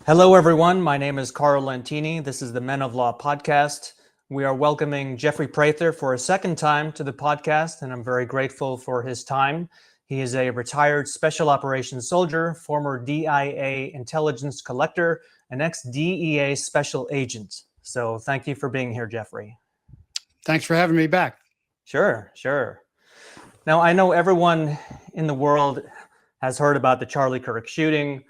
Hello, everyone. My name is Karl Lentini. This is the Men of Law podcast. We are welcoming Jeffrey Prather for a second time to the podcast, and I'm very grateful for his time. He is a retired special operations soldier, former DIA intelligence collector, and ex-DEA special agent. So thank you for being here, Jeffrey. Thanks for having me back. Sure. Now, I know everyone in the world has heard about the Charlie Kirk shooting,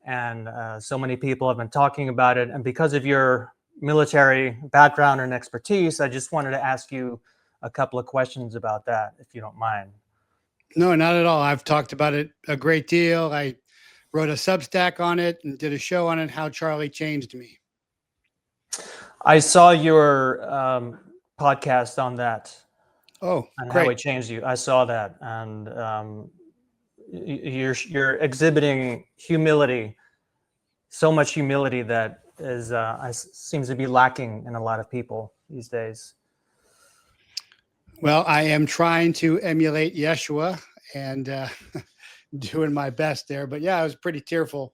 and so many people have been talking about it. And because of your military background and expertise, I just wanted to ask you a couple of questions about that, if you don't mind. No, not at all. I've talked about it a great deal. I wrote a Substack on it and did a show on it, how Charlie changed me. I saw your podcast on that. Oh, and great. How it changed you. I saw that, and you're exhibiting humility, so much humility that is seems to be lacking in a lot of people these days. Well, I am trying to emulate Yeshua and doing my best there. But yeah, it was a pretty tearful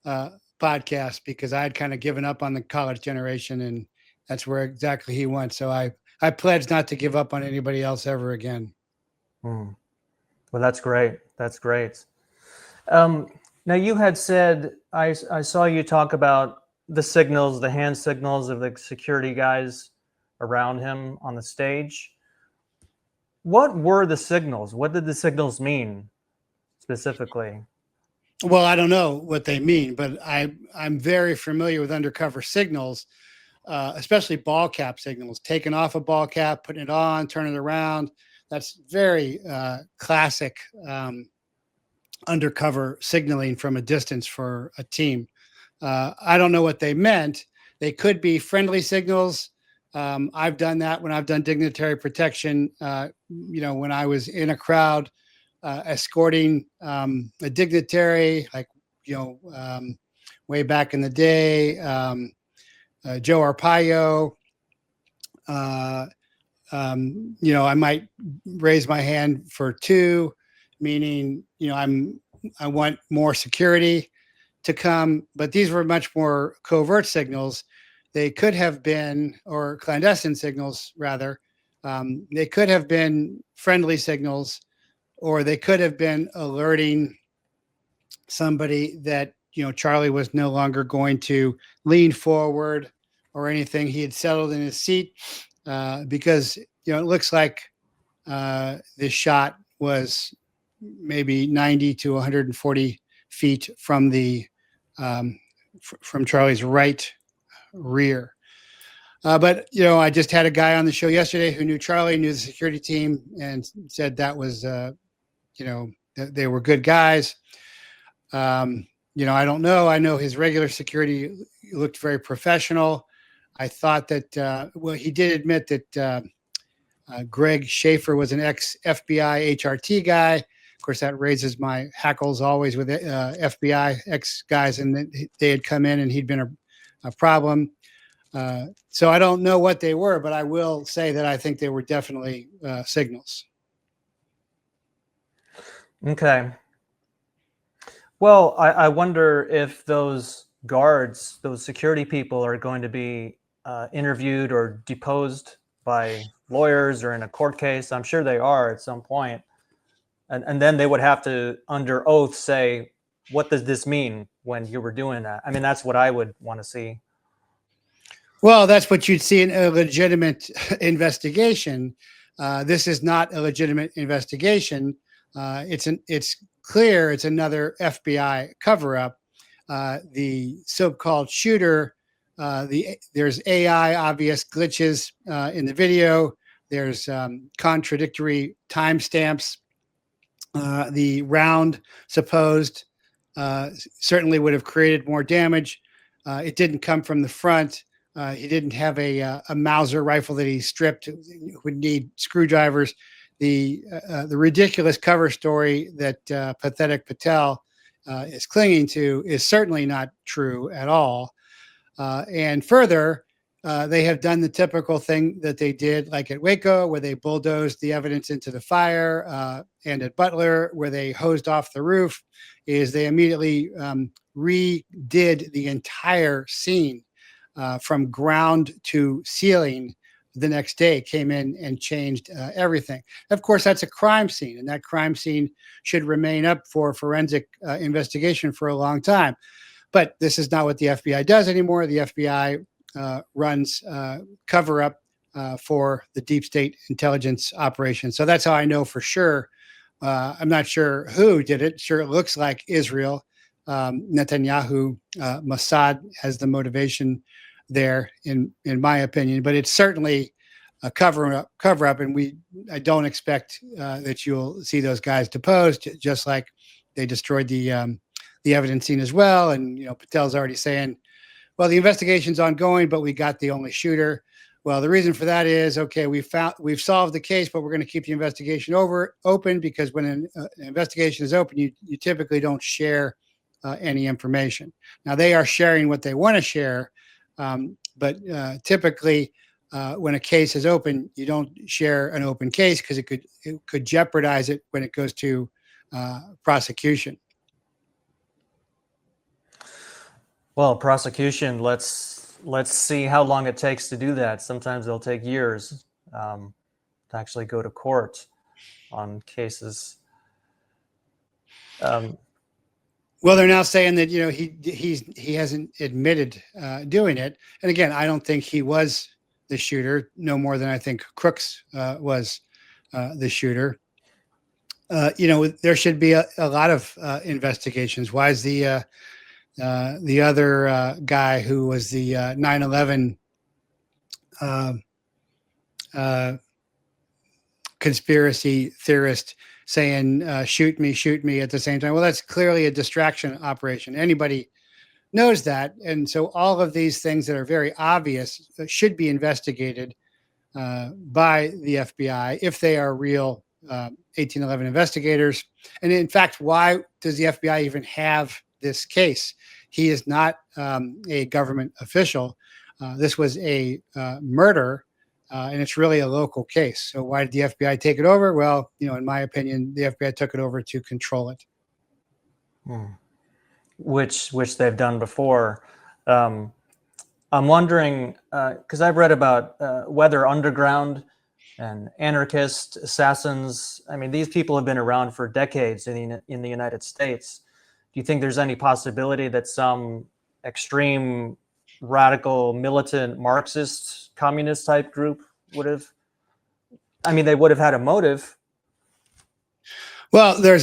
podcast because I had kind of given up on the college generation, and that's where exactly he went. So I pledged not to give up on anybody else ever again. Well, that's great. That's great. Now, you had said, I saw you talk about the signals, the hand signals of the security guys around him on the stage. What were the signals? What did the signals mean specifically? Well, I don't know what they mean, but I'm very familiar with undercover signals, especially ball cap signals, taking off a ball cap, putting it on, turning it around. That's very classic undercover signaling from a distance for a team. I don't know what they meant. They could be friendly signals. I've done that when I've done dignitary protection. When I was in a crowd escorting a dignitary, like, way back in the day, Joe Arpaio. I might raise my hand for two, meaning, I want more security to come, but these were much more covert signals. They could have been, or clandestine signals rather. They could have been friendly signals, or they could have been alerting somebody that, Charlie was no longer going to lean forward or anything. He had settled in his seat because, it looks like this shot was maybe 90 to 140 feet from from Charlie's right rear. But I just had a guy on the show yesterday who knew Charlie, knew the security team, and said that was, they were good guys. I don't know. I know his regular security looked very professional. I thought that, he did admit that Greg Schaefer was an ex-FBI HRT guy. Of course, that raises my hackles always with FBI ex-guys, and they had come in and he'd been a problem. So I don't know what they were, but I will say that I think they were definitely signals. Okay. Well, I wonder if those guards, those security people, are going to be interviewed or deposed by lawyers or in a court case. I'm sure they are at some point. And then they would have to, under oath, say, what does this mean when you were doing that? I mean, that's what I would want to see. Well, that's what you'd see in a legitimate investigation. This is not a legitimate investigation. It's clear it's another FBI cover-up. The so-called shooter, there's AI obvious glitches in the video. There's contradictory timestamps. The round supposed certainly would have created more damage. It didn't come from the front. He didn't have a Mauser rifle that he stripped. Would need screwdrivers. The ridiculous cover story that Pathetic Patel is clinging to is certainly not true at all. And further, they have done the typical thing that they did, like at Waco, where they bulldozed the evidence into the fire, and at Butler, where they hosed off the roof, is they immediately redid the entire scene from ground to ceiling. The next day came in and changed everything. Of course, that's a crime scene, and that crime scene should remain up for forensic investigation for a long time. But this is not what the FBI does anymore. The FBI runs cover up for the deep state intelligence operation. So that's how I know for sure. I'm not sure who did it. Sure, it looks like Israel, Netanyahu, Mossad has the motivation there, in my opinion. But it's certainly a cover up, and I don't expect that you'll see those guys deposed, just like they destroyed the evidence scene as well. And Patel's already saying, well, the investigation's ongoing, but we got the only shooter. Well, the reason for that is, okay, we've solved the case, but we're going to keep the investigation open, because when an investigation is open, you typically don't share any information. Now, they are sharing what they want to share, but typically when a case is open, you don't share an open case, because it could jeopardize it when it goes to prosecution. Well, prosecution, let's see how long it takes to do that. Sometimes it'll take years to actually go to court on cases. Well, they're now saying that he hasn't admitted doing it, and again, I don't think he was the shooter, no more than I think Crooks was the shooter. There should be a lot of investigations. Why is the other guy who was the 9/11 conspiracy theorist saying, shoot me at the same time? Well, that's clearly a distraction operation. Anybody knows that. And so all of these things that are very obvious should be investigated by the FBI if they are real 1811 investigators. And in fact, why does the FBI even have this case? He is not a government official. This was a murder, and it's really a local case. So why did the FBI take it over? Well, in my opinion, the FBI took it over to control it. Which they've done before. I'm wondering, because I've read about whether underground and anarchist assassins, I mean, these people have been around for decades in the United States. Do you think there's any possibility that some extreme, radical, militant, Marxist, communist type group would have, they would have had a motive? Well, there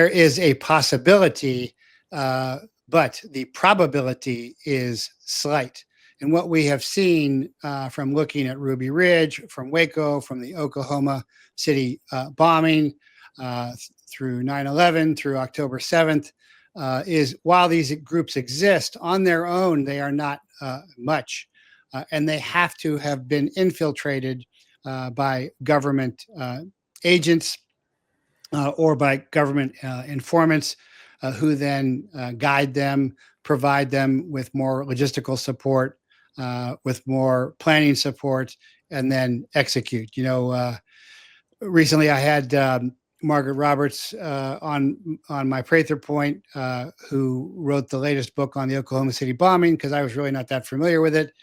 is a possibility, but the probability is slight. And what we have seen from looking at Ruby Ridge, from Waco, from the Oklahoma City bombing, through 9/11, through October 7th, is while these groups exist on their own, they are not much. And they have to have been infiltrated by government agents or by government informants who then guide them, provide them with more logistical support, with more planning support, and then execute. Recently I had Margaret Roberts on my Prather Point, who wrote the latest book on the Oklahoma City bombing, because I was really not that familiar with it.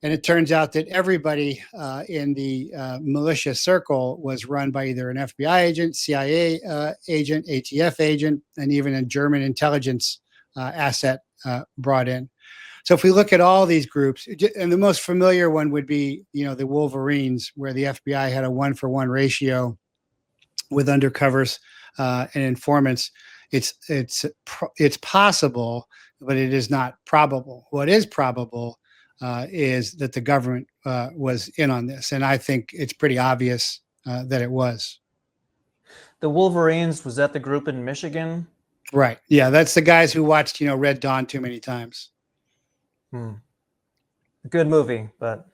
And it turns out that everybody in the militia circle was run by either an FBI agent, CIA agent, ATF agent, and even a German intelligence asset brought in. So if we look at all these groups, and the most familiar one would be, the Wolverines, where the FBI had a 1-for-1 ratio with undercovers and informants. It's possible, but it is not probable. What is probable is that the government was in on this, and I think it's pretty obvious that it was. The Wolverines, was that the group in Michigan? Right. Yeah, that's the guys who watched, Red Dawn too many times. Good movie, but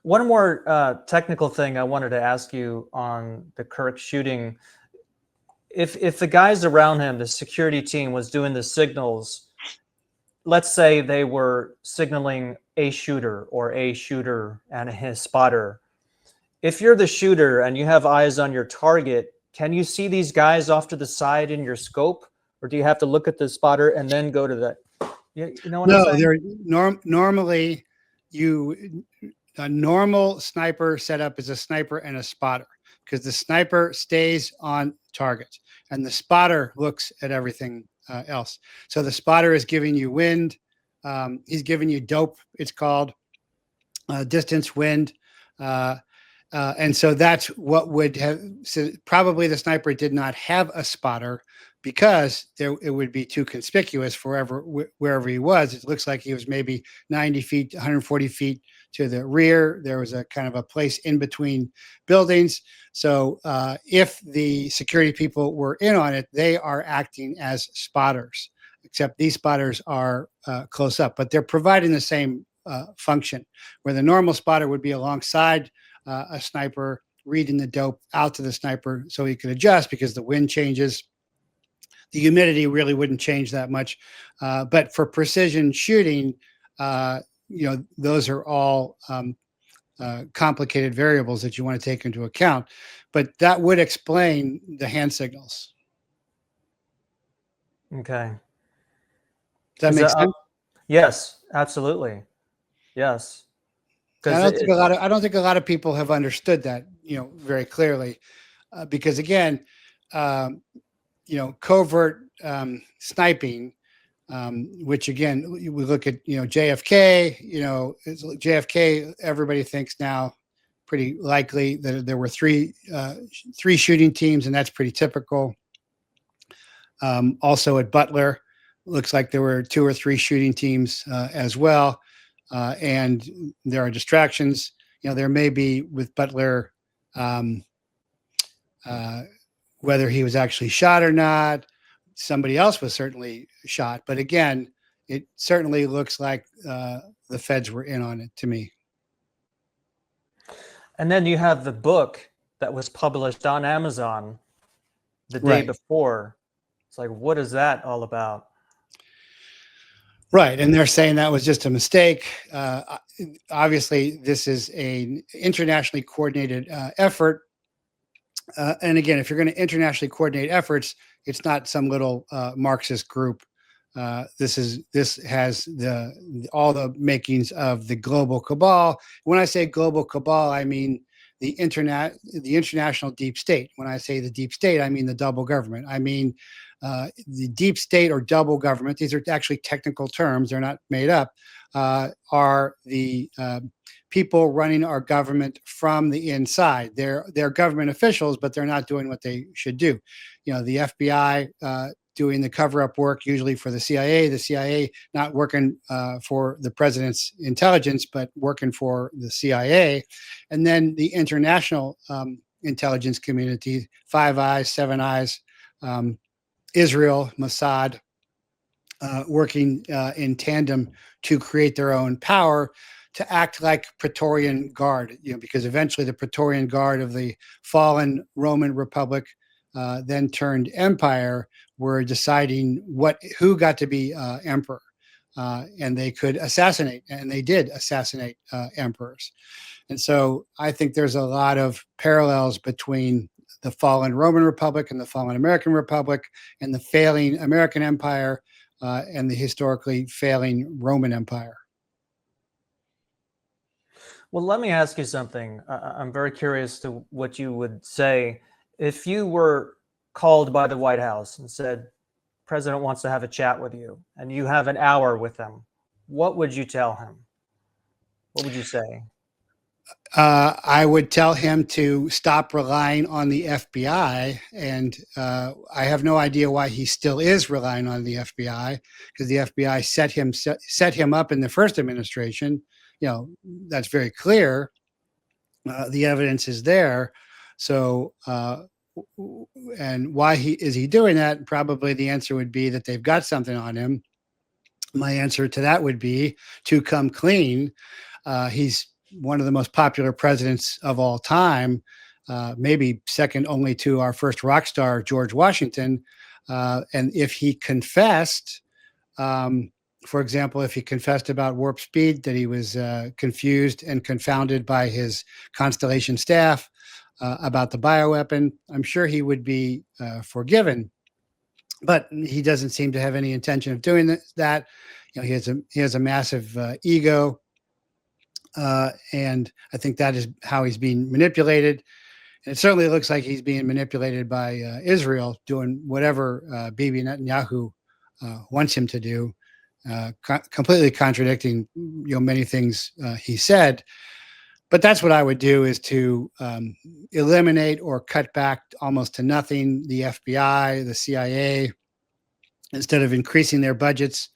one more technical thing I wanted to ask you on the Kirk shooting. If the guys around him, the security team, was doing the signals, let's say they were signaling a shooter or a shooter and his spotter. If you're the shooter and you have eyes on your target, can you see these guys off to the side in your scope, or do you have to look at the spotter and then go to the? You know what I'm No, saying? they're normally you a normal sniper setup is a sniper and a spotter, because the sniper stays on target and the spotter looks at everything else. So the spotter is giving you wind. He's giving you dope. It's called distance, wind. Uh, and so that's what would have, so probably the sniper did not have a spotter because it would be too conspicuous wherever he was. It looks like he was maybe 90 feet, 140 feet to the rear. There was a kind of a place in between buildings. So if the security people were in on it, they are acting as spotters, except these spotters are close up, but they're providing the same function, where the normal spotter would be alongside a sniper, reading the dope out to the sniper so he could adjust because the wind changes. The humidity really wouldn't change that much. But for precision shooting, those are all complicated variables that you want to take into account. But that would explain the hand signals. Okay. Does that make sense? Yes, absolutely. Yes. I don't think a lot of people have understood that, very clearly, because again, covert sniping, which again, we look at, JFK, JFK, everybody thinks now pretty likely that there were three shooting teams, and that's pretty typical. Also at Butler, looks like there were 2 or 3 shooting teams as well. And there are distractions. There may be with Butler, whether he was actually shot or not. Somebody else was certainly shot. But again, it certainly looks like the feds were in on it to me. And then you have the book that was published on Amazon the day Right. before. It's like, what is that all about? Right, and they're saying that was just a mistake. Obviously, this is an internationally coordinated effort. And again, if you're going to internationally coordinate efforts, it's not some little Marxist group. This has all the makings of the global cabal. When I say global cabal, I mean the international deep state. When I say the deep state, I mean the double government. I mean the deep state or double government. These are actually technical terms; they're not made up. Are the people running our government from the inside? They're government officials, but they're not doing what they should do. The FBI doing the cover-up work, usually for the CIA not working for the president's intelligence, but working for the CIA. And then the international intelligence community, Five Eyes, Seven Eyes, Israel, Mossad, working in tandem to create their own power, to act like Praetorian Guard, because eventually the Praetorian Guard of the fallen Roman Republic, then turned empire, were deciding who got to be emperor, and they could assassinate, and they did assassinate emperors. And so I think there's a lot of parallels between the fallen Roman Republic and the fallen American Republic, and the failing American Empire and the historically failing Roman Empire. Well, let me ask you something. I'm very curious to what you would say if you were called by the White House and said, President wants to have a chat with you, and you have an hour with him. What would you tell him? What would you say? I would tell him to stop relying on the FBI, and I have no idea why he still is relying on the FBI, because the FBI set him up in the first administration. That's very clear. The evidence is there. So, and why is he doing that? Probably the answer would be that they've got something on him. My answer to that would be to come clean. He's one of the most popular presidents of all time, maybe second only to our first rock star, George Washington. And if he confessed, For example, if he confessed about warp speed, that he was confused and confounded by his Constellation staff about the bioweapon, I'm sure he would be forgiven. But he doesn't seem to have any intention of doing that. He has a massive ego, and I think that is how he's being manipulated. And it certainly looks like he's being manipulated by Israel, doing whatever Bibi Netanyahu wants him to do, completely contradicting many things he said. But that's what I would do, is to eliminate or cut back almost to nothing the FBI, the CIA, instead of increasing their budgets,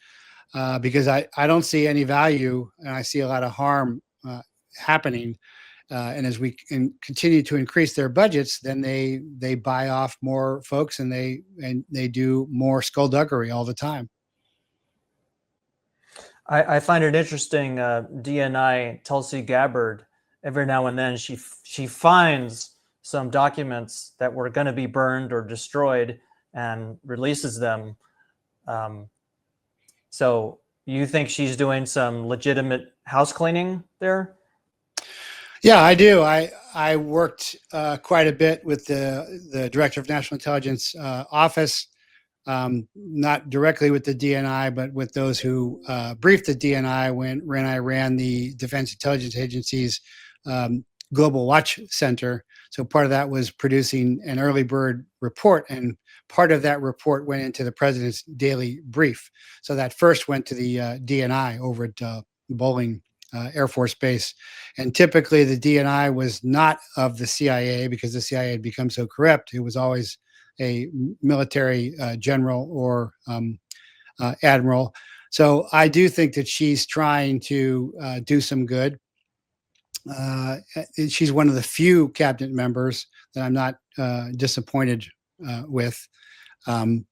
because I don't see any value, and I see a lot of harm happening. And as we continue to increase their budgets, then they buy off more folks, and they do more skullduggery all the time. I find it interesting. DNI Tulsi Gabbard, every now and then she finds some documents that were going to be burned or destroyed and releases them. So you think she's doing some legitimate house cleaning there? Yeah, I do. I worked quite a bit with the Director of National Intelligence office, not directly with the DNI, but with those who briefed the DNI when I ran the Defense Intelligence Agency's Global Watch Center. So part of that was producing an early bird report, and part of that report went into the president's daily brief. So that first went to the DNI over at Bowling Air Force Base. And typically the DNI was not of the CIA, because the CIA had become so corrupt. It was always a military general or admiral. So I do think that she's trying to do some good. She's one of the few cabinet members that I'm not disappointed with. And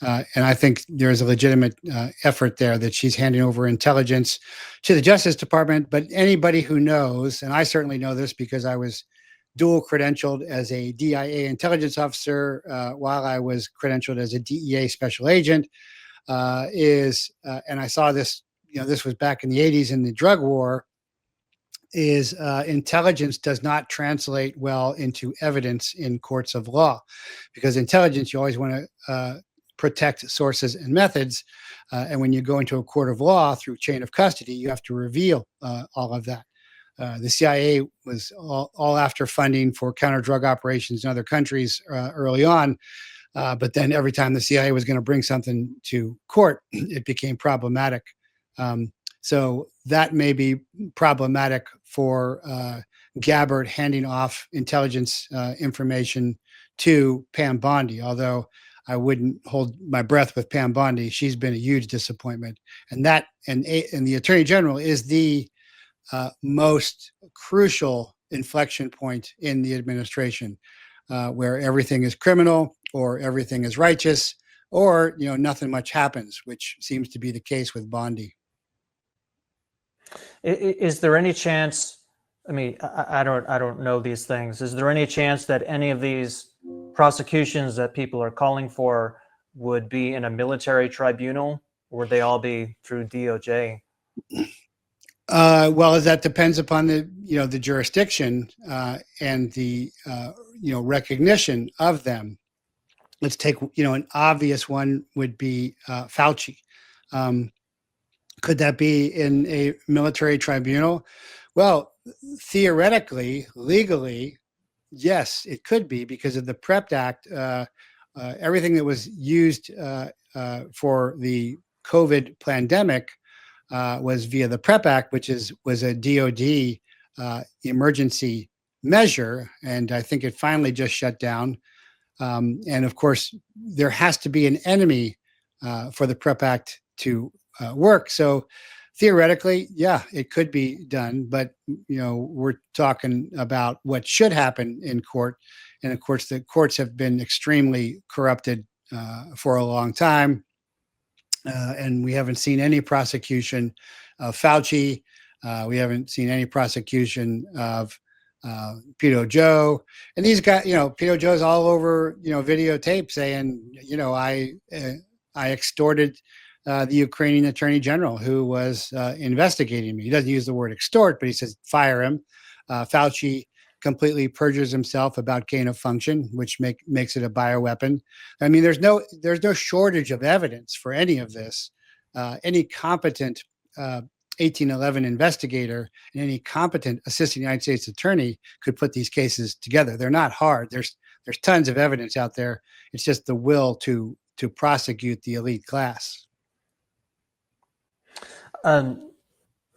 I think there's a legitimate effort there, that she's handing over intelligence to the Justice Department. But anybody who knows, and I certainly know this because I was dual credentialed as a DIA intelligence officer while I was credentialed as a DEA special agent, and I saw this, this was back in the 80s in the drug war, is intelligence does not translate well into evidence in courts of law, because intelligence, you always want to protect sources and methods. And when you go into a court of law through chain of custody, you have to reveal all of that. The CIA was all after funding for counter-drug operations in other countries early on. But then every time the CIA was going to bring something to court, it became problematic. So that may be problematic for Gabbard handing off intelligence information to Pam Bondi, although I wouldn't hold my breath with Pam Bondi. She's been a huge disappointment. And the Attorney General is the most crucial inflection point in the administration, where everything is criminal or everything is righteous, or nothing much happens, which seems to be the case with Bondi. Is there any chance? I mean, I don't know these things. Is there any chance that any of these prosecutions that people are calling for would be in a military tribunal, or would they all be through DOJ? Well, that depends upon the jurisdiction and the recognition of them. Let's take an obvious one would be Fauci. Could that be in a military tribunal? Well, theoretically, legally, yes, it could be, because of the PrEP Act. Everything that was used for the COVID pandemic was via the PrEP Act, which was a DOD emergency measure, and I think it finally just shut down. And of course, there has to be an enemy for the PrEP Act to work. So theoretically, yeah, it could be done, but we're talking about what should happen in court, and of course, the courts have been extremely corrupted for a long time. And we haven't seen any prosecution of Fauci. We haven't seen any prosecution of Pedo Joe. And these guys, Pedo Joe's all over, videotape saying, I extorted the Ukrainian attorney general who was investigating me. He doesn't use the word extort, but he says fire him. Fauci completely perjures himself about gain of function, which makes it a bioweapon. I mean, there's no shortage of evidence for any of this. Any competent 1811 investigator and any competent assistant United States attorney could put these cases together. They're not hard. There's tons of evidence out there. It's just the will to prosecute the elite class. On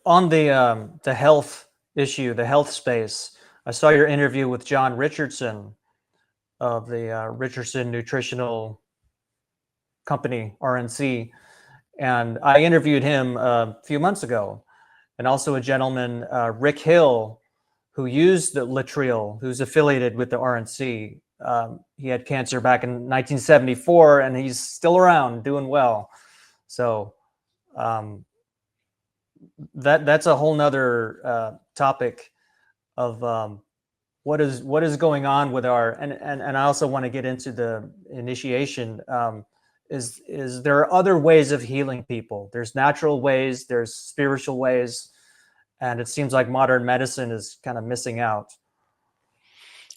the health issue, the health space, I saw your interview with John Richardson of the Richardson Nutritional Company, RNC, and I interviewed him a few months ago, and also a gentleman, Rick Hill, who used the Latril, who's affiliated with the RNC. He had cancer back in 1974, and he's still around, doing well. So that's a whole nother topic of what is going on with our, and I also want to get into the initiation. Is there are other ways of healing people? There's natural ways, there's spiritual ways, and it seems like modern medicine is kind of missing out.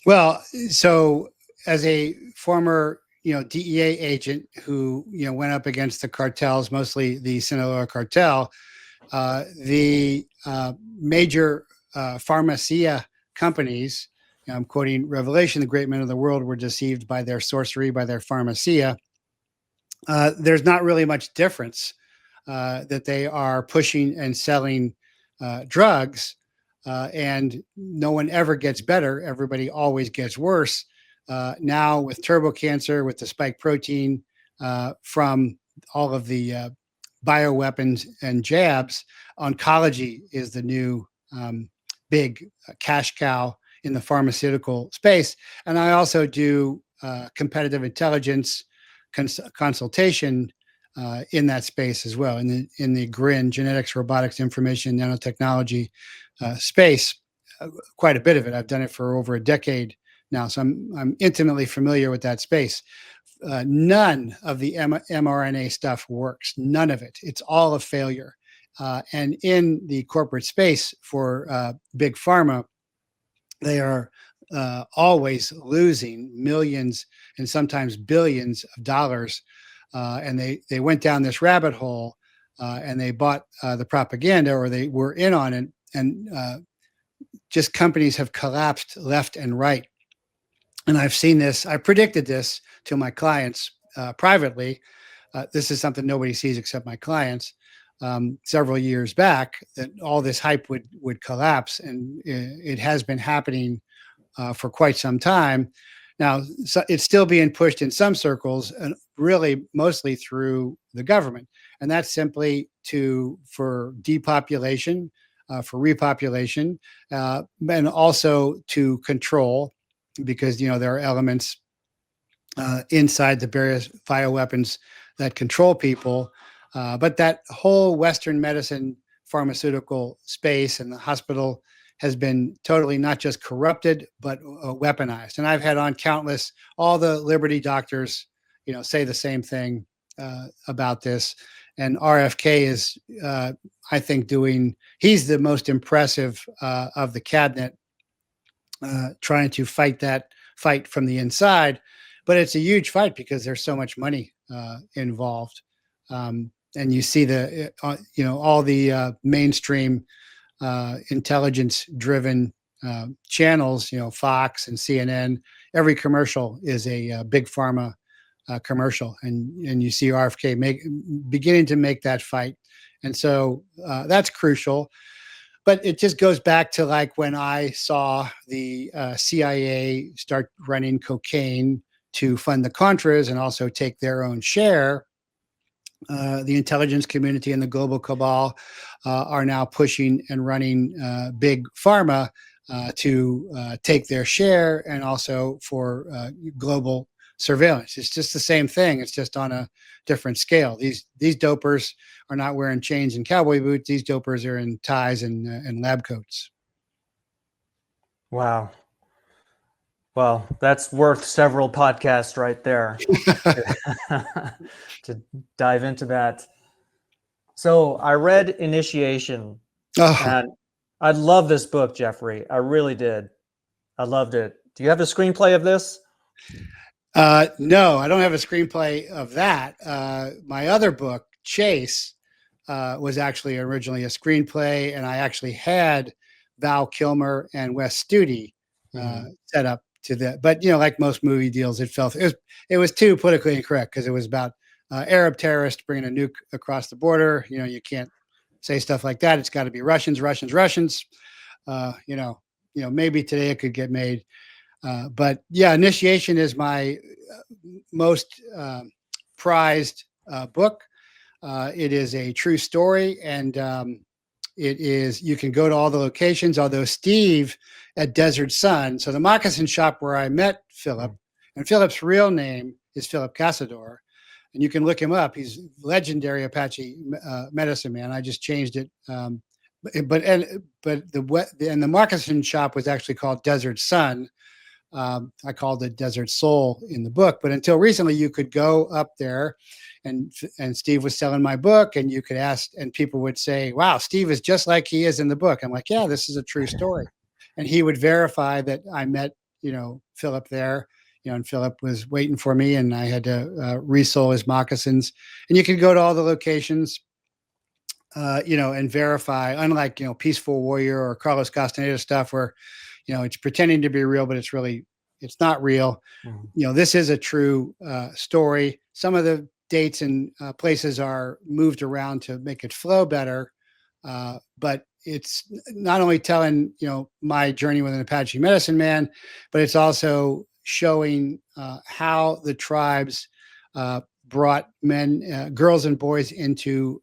Well, so as a former DEA agent who went up against the cartels, mostly the Sinaloa cartel, the major pharmacia companies, I'm quoting Revelation, the great men of the world were deceived by their sorcery, by their pharmacia. There's not really much difference that they are pushing and selling drugs, and no one ever gets better. Everybody always gets worse. Now with turbo cancer, with the spike protein from all of the bioweapons and jabs, oncology is the new big cash cow in the pharmaceutical space. And I also do competitive intelligence consultation in that space as well, in the GRIN, genetics, robotics, information, nanotechnology space. Quite a bit of it. I've done it for over a decade now, so I'm intimately familiar with that space. None of the mRNA stuff works. None of it. It's all a failure. And in the corporate space for big pharma, they are always losing millions and sometimes billions of dollars. And they went down this rabbit hole and they bought the propaganda, or they were in on it. And just companies have collapsed left and right. And I've seen this. I predicted this to my clients privately. This is something nobody sees except my clients. Several years back, that all this hype would collapse, and it has been happening for quite some time now. So it's still being pushed in some circles, and really mostly through the government, and that's simply for depopulation, for repopulation, and also to control, because there are elements inside the various bioweapons that control people. But that whole Western medicine pharmaceutical space and the hospital has been totally not just corrupted, but weaponized. And I've had on all the Liberty doctors, say the same thing about this. And RFK is, I think, he's the most impressive of the cabinet, trying to fight from the inside. But it's a huge fight because there's so much money involved. And you see all the mainstream intelligence-driven channels, Fox and CNN. Every commercial is a big pharma commercial, and you see RFK beginning to make that fight, and so that's crucial. But it just goes back to like when I saw the CIA start running cocaine to fund the Contras and also take their own share. The intelligence community and the global cabal are now pushing and running big pharma to take their share, and also for global surveillance. It's just the same thing. It's just on a different scale. These dopers are not wearing chains and cowboy boots. These dopers are in ties and lab coats. Wow. Well, that's worth several podcasts right there to dive into that. So I read Initiation, Oh, and I love this book, Jeffrey. I really did. I loved it. Do you have a screenplay of this? no, I don't have a screenplay of that. My other book, Chase, was actually originally a screenplay, and I actually had Val Kilmer and Wes Studi Mhm. set up to that. But like most movie deals, it was too politically incorrect because it was about Arab terrorists bringing a nuke across the border. You can't say stuff like that. It's got to be Russians, Russians, Russians. Uh, you know, maybe today it could get made. But yeah, Initiation is my most prized book. It is a true story, and you can go to all the locations. Although Steve at Desert Sun, so the moccasin shop where I met Philip, Mm. and Philip's real name is Philip Casador, and you can look him up. He's legendary Apache medicine man. I just changed it. But the moccasin shop was actually called Desert Sun. I called it Desert Soul in the book, but until recently, you could go up there, and Steve was selling my book, and you could ask, and people would say, "Wow, Steve is just like he is in the book." I'm like, "Yeah, this is a true story," and he would verify that I met Philip there. And Philip was waiting for me, and I had to resole his moccasins. And you could go to all the locations, and verify. Unlike Peaceful Warrior or Carlos Castaneda stuff, where it's pretending to be real, but it's not real. Mhm. This is a true story. Some of the dates and places are moved around to make it flow better, but it's not only telling my journey with an Apache medicine man, but it's also showing how the tribes brought girls and boys into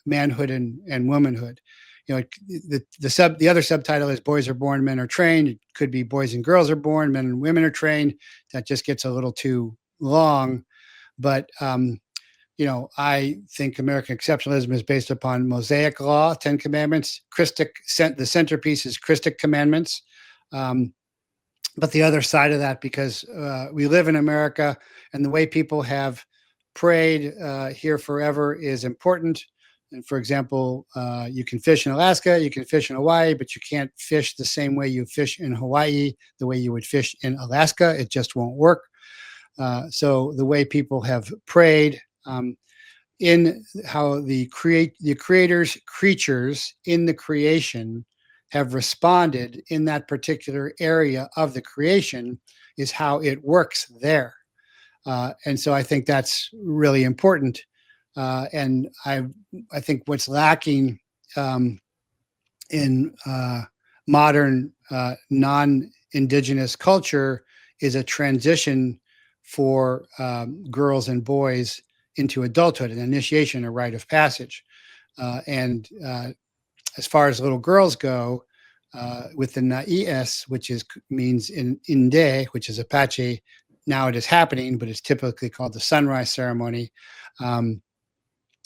manhood and womanhood. The other subtitle is "Boys are born, men are trained." It could be "Boys and girls are born, men and women are trained." That just gets a little too long, but I think American exceptionalism is based upon Mosaic law, 10 Commandments. The centerpiece is Christic commandments. Um, but the other side of that, because we live in America, and the way people have prayed here forever is important. And for example, you can fish in Alaska, you can fish in Hawaii, but you can't fish the same way you fish in Hawaii, the way you would fish in Alaska. It just won't work. So the way people have prayed, in how the creator's creatures in the creation have responded in that particular area of the creation, is how it works there. And so I think that's really important. And I think what's lacking in modern non-indigenous culture is a transition for girls and boys into adulthood, an initiation, a rite of passage. And as far as little girls go, with the Na'es, which means in Inde, which is Apache, now it is happening, but it's typically called the sunrise ceremony.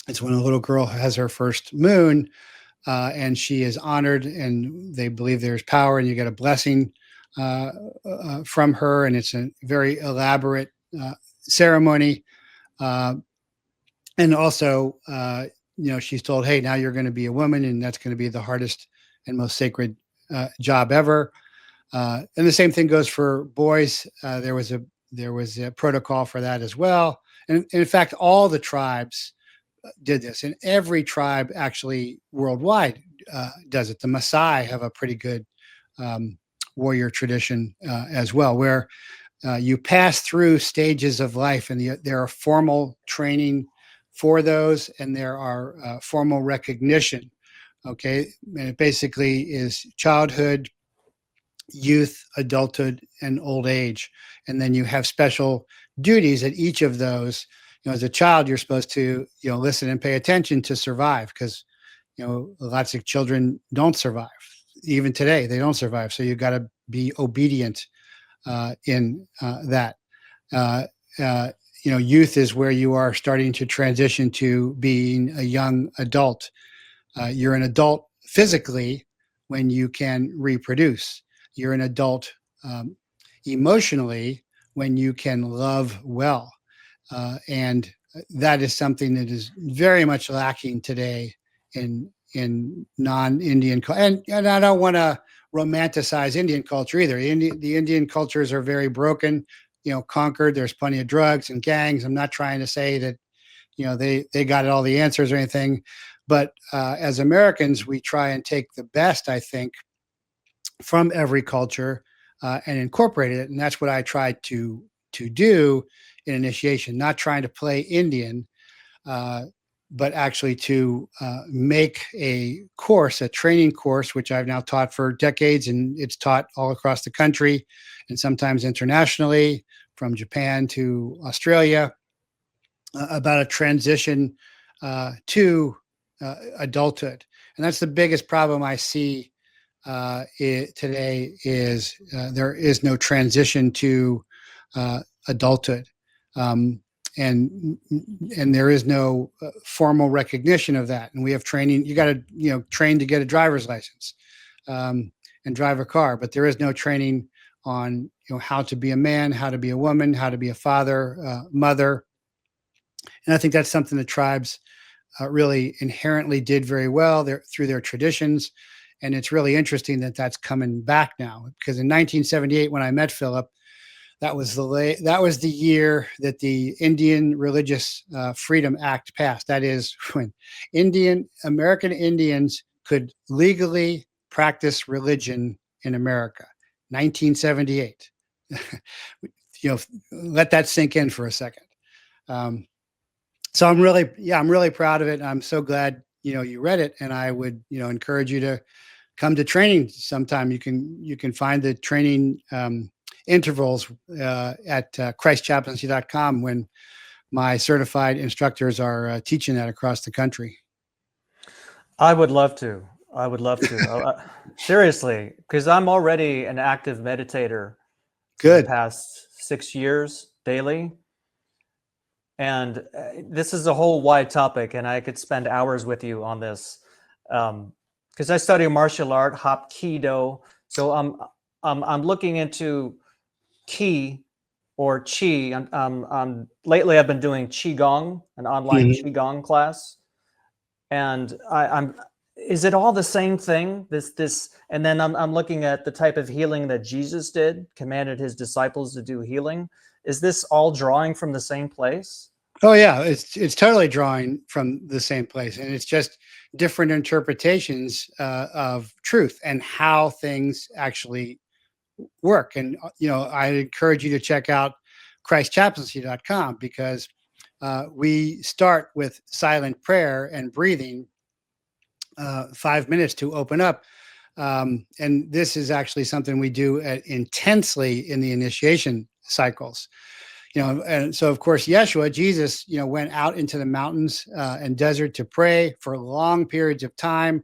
It's when a little girl has her first moon, and she is honored, and they believe there's power, and you get a blessing from her, and it's a very elaborate ceremony. And also, she's told, "Hey, now you're going to be a woman, and that's going to be the hardest and most sacred job ever." And the same thing goes for boys. There was a protocol for that as well. And in fact, all the tribes did this, and every tribe actually worldwide does it. The Maasai have a pretty good warrior tradition as well, where you pass through stages of life, and there are formal training for those, and there are formal recognition. Okay, and it basically is childhood, youth, adulthood, and old age, and then you have special duties at each of those. As a child, you're supposed to listen and pay attention to survive, because lots of children don't survive. Even today, they don't survive. So you got to be obedient in that. Uh, Youth is where you are starting to transition to being a young adult. You're an adult physically when you can reproduce. You're an adult emotionally when you can love well. And that is something that is very much lacking today in non-Indian and I don't want to romanticize Indian culture either. The Indian cultures are very broken, conquered. There's plenty of drugs and gangs. I'm not trying to say that they got all the answers or anything, but as Americans, we try and take the best, I think, from every culture and incorporate it, and that's what I try to do in initiation. Not trying to play Indian, but actually to make a training course, which I've now taught for decades, and it's taught all across the country and sometimes internationally, from Japan to Australia, about a transition to adulthood. And that's the biggest problem I see today is there is no transition to adulthood. And there is no formal recognition of that. And we have training. You got to train to get a driver's license and drive a car, but there is no training on how to be a man, how to be a woman, how to be a father, mother. And I think that's something the tribes really inherently did very well through their traditions. And it's really interesting that that's coming back now, because in 1978, when I met Philip, that was the year that the Indian Religious Freedom Act passed. That is when American Indians could legally practice religion in America. 1978. Let that sink in for a second. So I'm really proud of it. I'm so glad you read it, and I would encourage you to come to training sometime. You can find the training intervals at christchaplaincy.com when my certified instructors are teaching that across the country. I would love to. Seriously, because I'm already an active meditator. Good. For the past 6 years daily. And this is a whole wide topic, and I could spend hours with you on this. Because I study martial art, Hapkido. So I'm looking into Ki or Chi. Lately I've been doing Qigong, an online Qigong class. And is it all the same thing? And then I'm looking at the type of healing that Jesus did, commanded his disciples to do healing. Is this all drawing from the same place? Oh yeah, it's totally drawing from the same place, and it's just different interpretations of truth and how things actually work. And I encourage you to check out christchaplaincy.com, because we start with silent prayer and breathing, 5 minutes to open up. And this is actually something we do intensely in the initiation cycles. And so, of course, Jesus, went out into the mountains and desert to pray for long periods of time.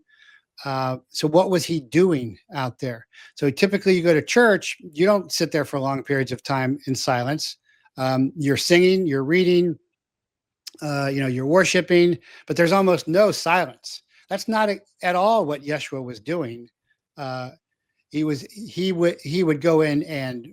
So what was he doing out there? So typically you go to church, you don't sit there for long periods of time in silence. You're singing, you're reading, you're worshiping, but there's almost no silence. That's not at all what Yeshua was doing. He would go in and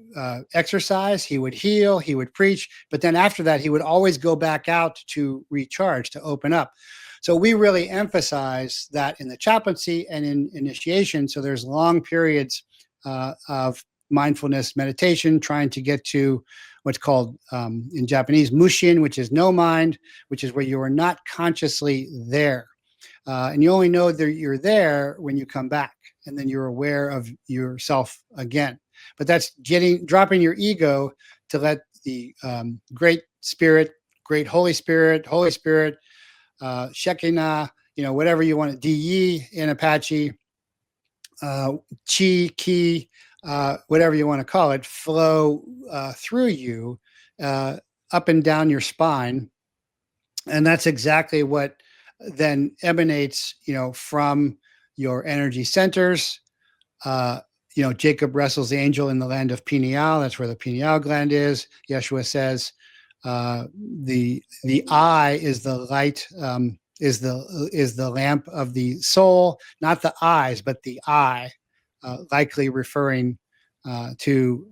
exercise, he would heal, he would preach, but then after that, he would always go back out to recharge, to open up. So we really emphasize that in the chaplaincy and in initiation. So there's long periods of mindfulness meditation, trying to get to what's called in Japanese mushin, which is no mind, which is where you are not consciously there. And you only know that you're there when you come back, and then you're aware of yourself again. But that's dropping your ego to let the great spirit, great Holy Spirit, Shekinah, whatever you want, DE in Apache, Chi, Ki, whatever you want to call it, flow through you, up and down your spine. And that's exactly what then emanates, from your energy centers. Jacob wrestles the angel in the land of pineal. That's where the pineal gland is. Yeshua says the eye is the light, is the lamp of the soul, not the eyes, but the eye, likely referring to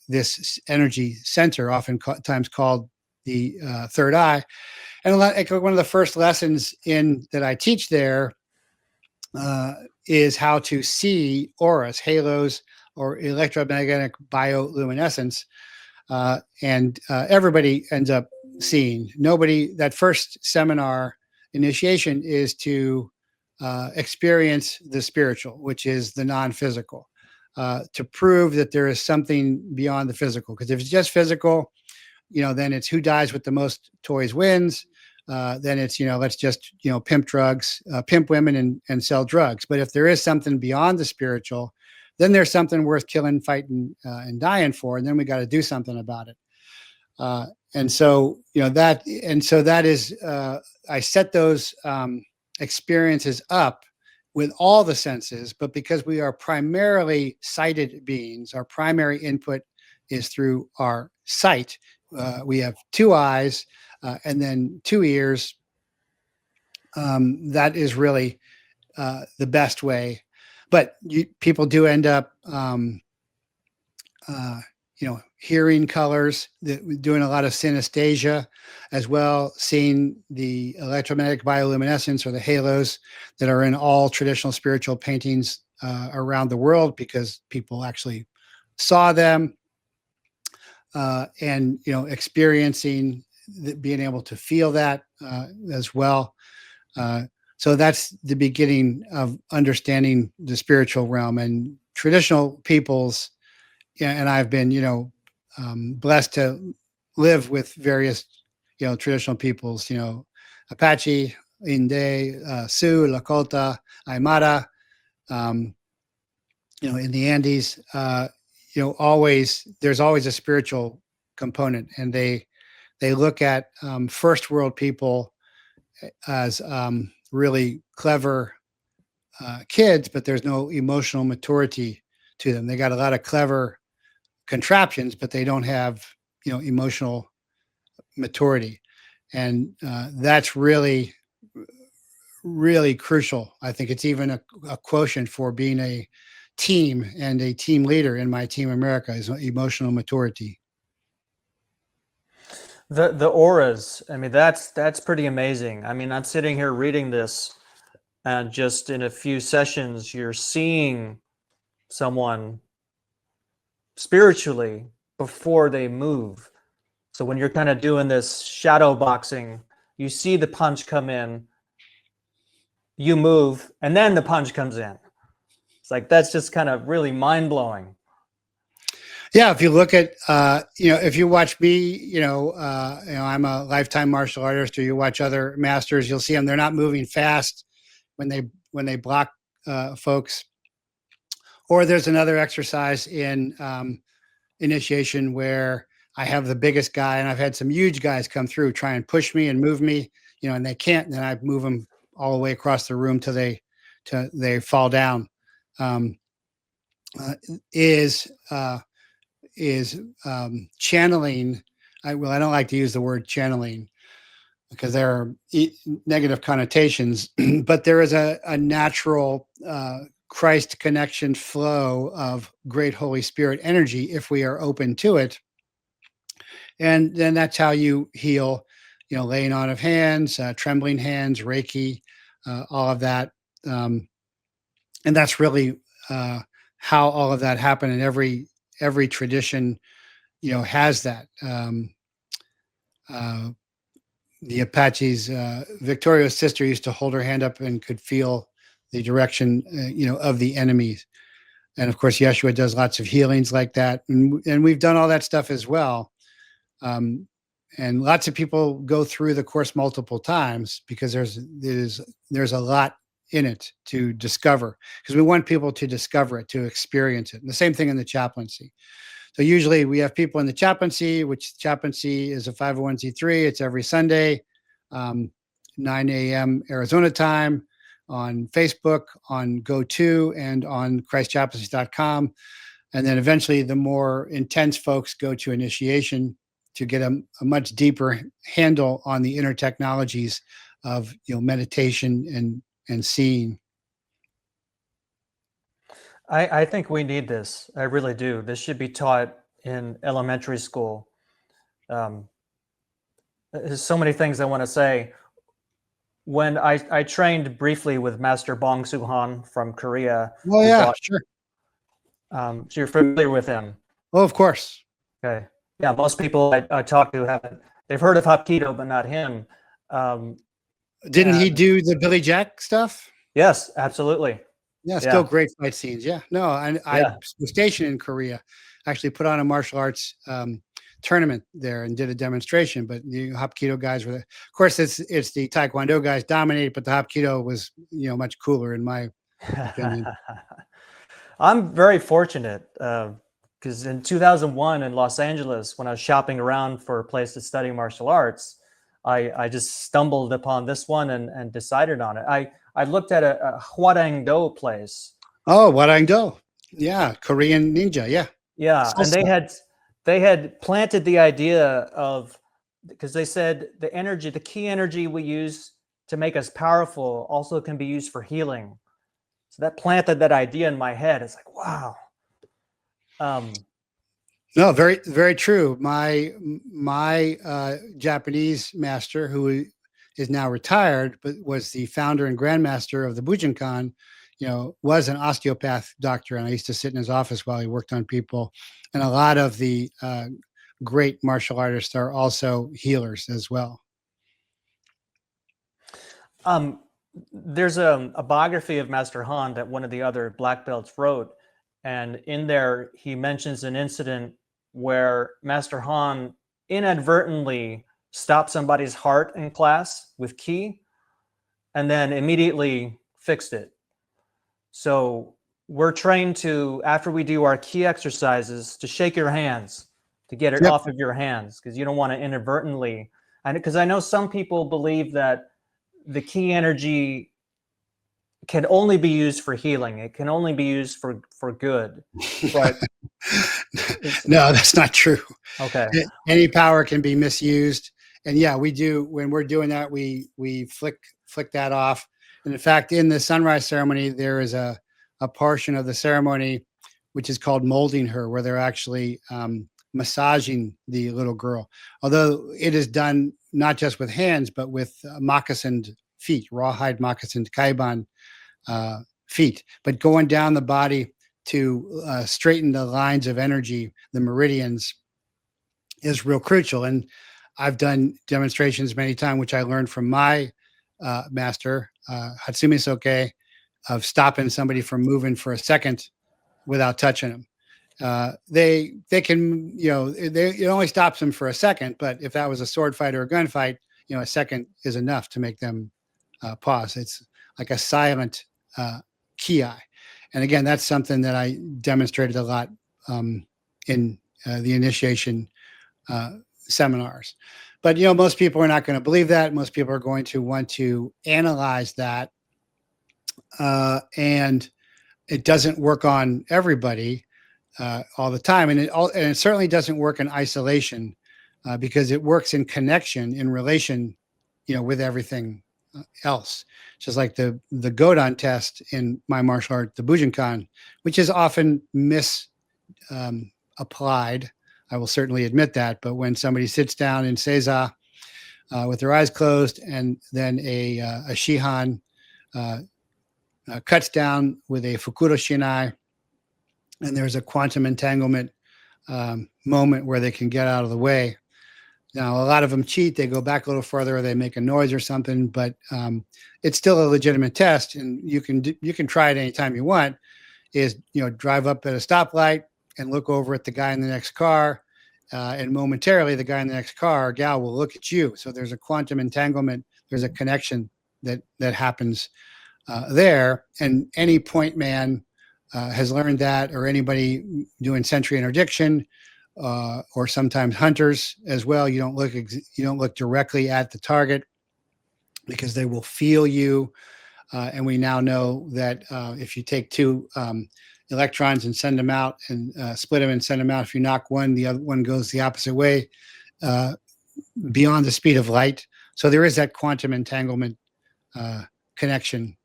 this energy center, oftentimes called the third eye. And one of the first lessons that I teach there is how to see auras, halos, or electromagnetic bioluminescence. And everybody ends up seeing. That first seminar initiation is to experience the spiritual, which is the non-physical, to prove that there is something beyond the physical. Because if it's just physical, then it's who dies with the most toys wins. Then it's, let's just, pimp women and sell drugs. But if there is something beyond the spiritual, then there's something worth killing, fighting, and dying for. And then we got to do something about it. And so that is, I set those experiences up with all the senses, but because we are primarily sighted beings, our primary input is through our sight. We have two eyes and then two ears. That is really the best way. But people do end up, hearing colors, doing a lot of synesthesia as well, seeing the electromagnetic bioluminescence or the halos that are in all traditional spiritual paintings around the world, because people actually saw them, and experiencing being able to feel that as well. So that's the beginning of understanding the spiritual realm. And traditional peoples, and I've been, blessed to live with various, traditional peoples, Apache, Inde, Sioux, Lakota, Aymara, in the Andes, there's always a spiritual component, and they look at first world people as really clever kids, but there's no emotional maturity to them. They got a lot of clever contraptions, but they don't have, emotional maturity. And that's really, really crucial. I think it's even a quotient for being a team and a team leader in my Team America is emotional maturity. The auras, I mean, that's pretty amazing. I mean, I'm sitting here reading this, and just in a few sessions, you're seeing someone spiritually before they move. So when you're kind of doing this shadow boxing, you see the punch come in, you move, and then the punch comes in. It's like, that's just kind of really mind-blowing. Yeah, if you look at, if you watch me, I'm a lifetime martial artist, or you watch other masters, you'll see them. They're not moving fast when they block folks. Or there's another exercise in initiation where I have the biggest guy, and I've had some huge guys come through, try and push me and move me, and they can't. And then I move them all the way across the room till they fall down. Is channeling. I don't like to use the word channeling because there are negative connotations, but there is a natural Christ connection flow of great Holy Spirit energy if we are open to it. And then that's how you heal, laying on of hands, trembling hands, Reiki, all of that. And that's really how all of that happened. And every tradition, has that. The Apache's Victoria's sister used to hold her hand up and could feel the direction, of the enemies. And of course, Yeshua does lots of healings like that. And we've done all that stuff as well. And lots of people go through the course multiple times because there's a lot in it to discover, because we want people to discover it, to experience it. And the same thing in the chaplaincy. So usually we have people in the chaplaincy, which chaplaincy is a 501c3. It's every Sunday, 9 a.m. Arizona time, on Facebook, on GoTo, and on ChristChaplaincy.com. And then eventually the more intense folks go to initiation to get a much deeper handle on the inner technologies of meditation and seeing. I think we need this. I really do. This should be taught in elementary school. There's so many things I want to say. When I trained briefly with Master Bong Soo-han from Korea, Oh who yeah, brought, sure. so you're familiar with him. Oh, of course. Okay. Yeah, most people I talk to haven't. They've heard of Hapkido, but not him. Um, Didn't he and do the Billy Jack stuff? yes, absolutely. Yeah, still Yeah, great fight scenes. Yeah, no, I yeah. was stationed in Korea. Actually, put on a martial arts tournament there and did a demonstration. But the Hapkido guys were, of course, it's the Taekwondo guys dominated, but the Hapkido was much cooler in my opinion. I'm very fortunate because in 2001 in Los Angeles, when I was shopping around for a place to study martial arts, I just stumbled upon this one and decided on it. I looked at a Hwadang Do place. Oh, Warang Do. Yeah, Korean ninja. Yeah. Yeah, and Salsa. they had planted the idea of, because they said the energy, the key energy we use to make us powerful also can be used for healing. So that planted that idea in my head. It's like, wow. No, very, very true. My Japanese master, who is now retired, but was the founder and grandmaster of the Bujinkan, was an osteopath doctor, and I used to sit in his office while he worked on people. And a lot of the great martial artists are also healers as well. There's a biography of Master Han that one of the other black belts wrote, and in there he mentions an incident where Master Han inadvertently stopped somebody's heart in class with ki and then immediately fixed it. So we're trained to, after we do our ki exercises, to shake your hands, to get it Yep. off of your hands, because you don't want to inadvertently. And because I know some people believe that the ki energy can only be used for healing. It can only be used for good. But No, that's not true. okay. Any power can be misused, and yeah, we do. When we're doing that, we flick that off. And in fact, in the sunrise ceremony, there is a portion of the ceremony which is called molding her, where they're actually massaging the little girl. Although it is done not just with hands, but with moccasined feet, rawhide moccasined kaiban feet, but going down the body to straighten the lines of energy, the meridians, is real crucial. And I've done demonstrations many times, which I learned from my master, Hatsumi Soke, of stopping somebody from moving for a second without touching them. They can, it only stops them for a second, but if that was a sword fight or a gunfight, a second is enough to make them pause. It's like a silent ki. And again, that's something that I demonstrated a lot in the initiation seminars. But most people are not going to believe that. Most people are going to want to analyze that, and it doesn't work on everybody all the time, and it certainly doesn't work in isolation because it works in connection, in relation, with everything else. Just like the Godon test in my martial art, the Bujinkan, which is often misapplied. I will certainly admit that. But when somebody sits down in Seiza with their eyes closed, and then a Shihan cuts down with a Fukuro Shinai, and there's a quantum entanglement moment where they can get out of the way. Now, a lot of them cheat. They go back a little further, or they make a noise or something, but it's still a legitimate test, and you can try it anytime you want. Is drive up at a stoplight and look over at the guy in the next car, and momentarily the guy in the next car or gal will look at you. So there's a quantum entanglement. There's a connection that happens there, and any point man has learned that, or anybody doing sensory interdiction. Or sometimes hunters as well. You don't look directly at the target because they will feel you. And we now know that if you take two electrons and send them out, and split them and send them out, if you knock one, the other one goes the opposite way beyond the speed of light. So there is that quantum entanglement connection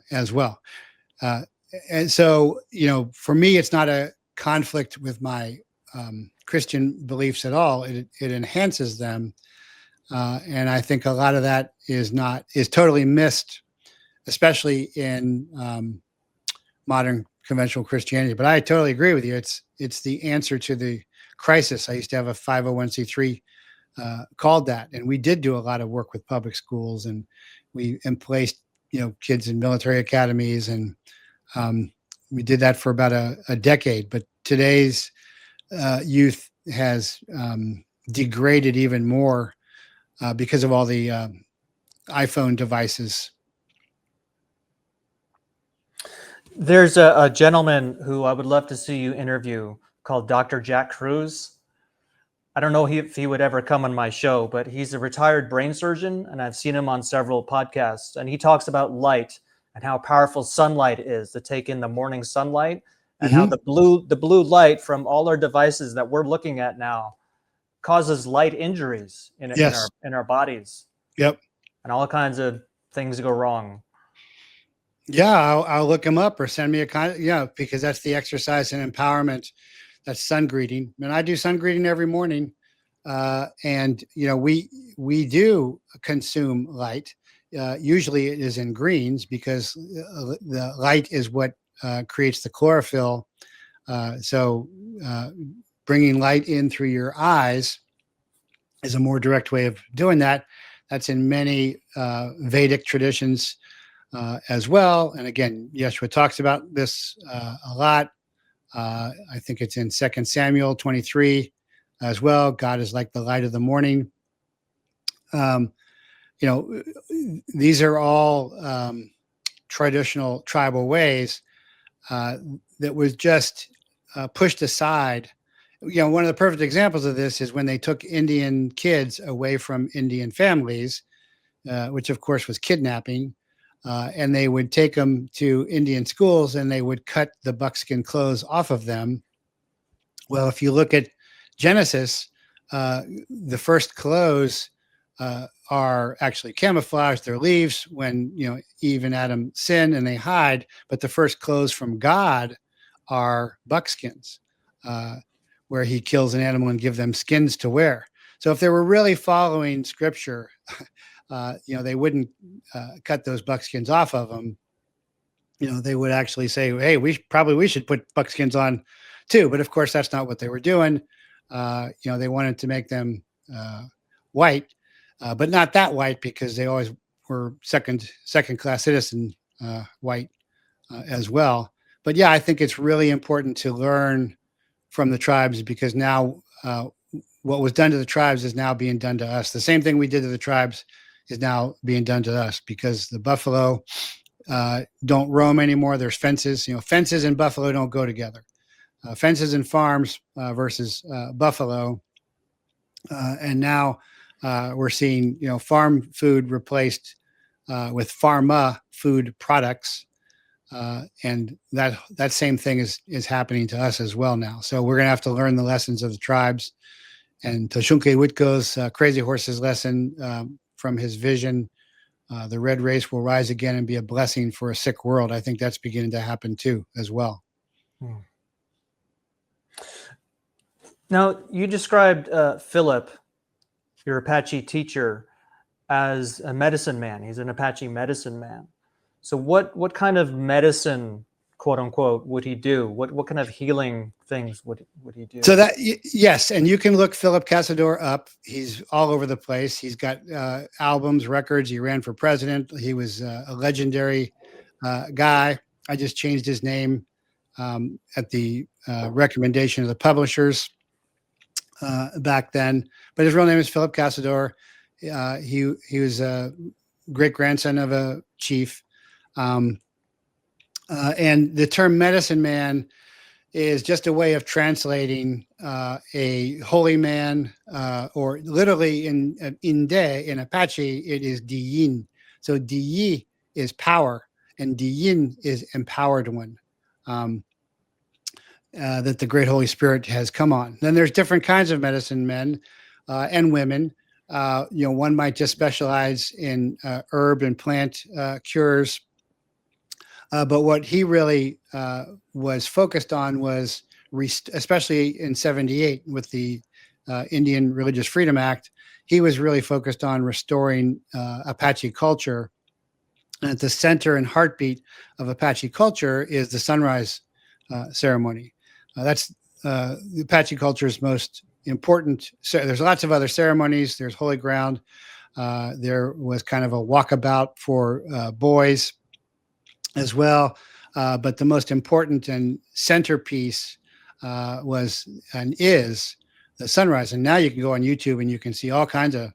as well. And so, for me, it's not a conflict with my Christian beliefs at all. It enhances them. And I think a lot of that is totally missed, especially in modern conventional Christianity. But I totally agree with you. It's the answer to the crisis. I used to have a 501c3 called that, and we did do a lot of work with public schools, and we placed kids in military academies, and we did that for about a decade. But today's youth has degraded even more because of all the iPhone devices. There's a gentleman who I would love to see you interview called Dr. Jack Cruz. I don't know if he would ever come on my show, but he's a retired brain surgeon, and I've seen him on several podcasts. And he talks about light and how powerful sunlight is to take in the morning sunlight, and how the blue light from all our devices that we're looking at now causes light injuries in our bodies. Yep. And all kinds of things go wrong. Yeah, I'll look him up, or send me because that's the exercise and empowerment. That's sun greeting, and I do sun greeting every morning. And we do consume light. Usually it is in greens, because the light is what creates the chlorophyll. So bringing light in through your eyes is a more direct way of doing that. That's in many Vedic traditions as well. And again, Yeshua talks about this a lot. I think it's in 2 Samuel 23 as well. God is like the light of the morning. These are all traditional tribal ways that was just pushed aside. One of the perfect examples of this is when they took Indian kids away from Indian families, which of course was kidnapping. And they would take them to Indian schools, and they would cut the buckskin clothes off of them. Well, if you look at Genesis, the first clothes are actually camouflaged. They're leaves when Eve and Adam sin and they hide. But the first clothes from God are buckskins, where he kills an animal and give them skins to wear. So if they were really following Scripture, they wouldn't cut those buckskins off of them. They would actually say, hey, we should put buckskins on too. But of course, that's not what they were doing. They wanted to make them white, but not that white, because they always were second class citizen white as well. But yeah, I think it's really important to learn from the tribes, because now what was done to the tribes is now being done to us. The same thing we did to the tribes is now being done to us, because the buffalo don't roam anymore. There's fences. Fences and buffalo don't go together. Fences and farms versus buffalo. And now we're seeing farm food replaced with pharma food products. And that same thing is happening to us as well now. So we're going to have to learn the lessons of the tribes. And Toshunke Witko's Crazy Horse's lesson from his vision, the red race will rise again and be a blessing for a sick world. I think that's beginning to happen too, as well. Now, you described Philip, your Apache teacher, as a medicine man. He's an Apache medicine man. So what kind of medicine, quote unquote, would he do? What kind of healing things would he do? So yes, and you can look Philip Casador up. He's all over the place. He's got albums, records. He ran for president. He was a legendary guy. I just changed his name at the recommendation of the publishers back then. But his real name is Philip Casador. He was a great grandson of a chief. And the term medicine man is just a way of translating a holy man, or literally in Apache, it is Diyin. So Diyi is power, and Diyin is empowered one, that the great Holy Spirit has come on. Then there's different kinds of medicine men and women. One might just specialize in herb and plant cures. But what he really was focused on was, especially in '78 with the Indian Religious Freedom Act, he was really focused on restoring Apache culture. And at the center and heartbeat of Apache culture is the sunrise ceremony. That's the Apache culture's most important. So there's lots of other ceremonies. There's holy ground. There was kind of a walkabout for boys as well. But the most important and centerpiece was and is the sunrise. And now you can go on YouTube and you can see all kinds of